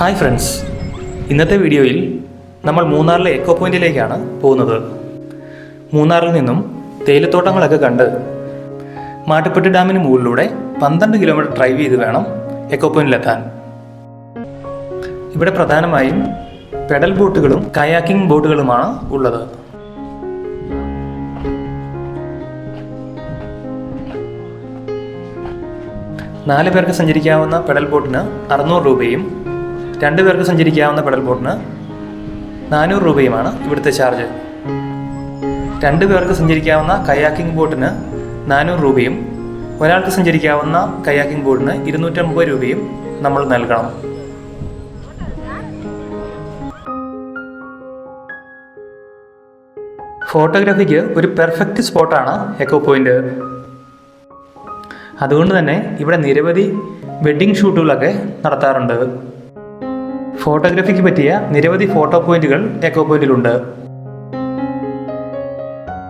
Hi friends, ഇന്നത്തെ വീഡിയോയിൽ നമ്മൾ മൂന്നാറിലെ എക്കോ പോയിന്റിലേക്കാണ് പോകുന്നത്. മൂന്നാറിൽ നിന്നും തേയിലത്തോട്ടങ്ങളൊക്കെ കണ്ട് മാട്ടുപ്പെട്ടി ഡാമിന് മുകളിലൂടെ 12 കിലോമീറ്റർ ഡ്രൈവ് ചെയ്ത് വേണം എക്കോ പോയിന്റിലെത്താൻ. ഇവിടെ പ്രധാനമായും പെഡൽ ബോട്ടുകളും കയാക്കിംഗ് ബോട്ടുകളുമാണ് ഉള്ളത്. നാല് പേർക്ക് സഞ്ചരിക്കാവുന്ന പെഡൽ ബോട്ടിന് 600 രൂപയും 2 പേർക്ക് സഞ്ചരിക്കാവുന്ന പെഡൽ ബോട്ടിന് 400 രൂപയുമാണ് ഇവിടുത്തെ ചാർജ്. 2 പേർക്ക് സഞ്ചരിക്കാവുന്ന കയാക്കിംഗ് ബോട്ടിന് 400 രൂപയും ഒരാൾക്ക് സഞ്ചരിക്കാവുന്ന കയാക്കിംഗ് ബോട്ടിന് 250 രൂപയും നമ്മൾ നൽകണം. ഫോട്ടോഗ്രാഫിക്ക് ഒരു പെർഫെക്റ്റ് സ്പോട്ടാണ് എക്കോ പോയിന്റ്. അതുകൊണ്ട് തന്നെ ഇവിടെ നിരവധി വെഡ്ഡിംഗ് ഷൂട്ടുകളൊക്കെ നടത്താറുണ്ട്. ഫോട്ടോഗ്രാഫിക്ക് പറ്റിയ നിരവധി ഫോട്ടോ പോയിന്റുകൾ എക്കോ പോയിന്റിലുണ്ട്.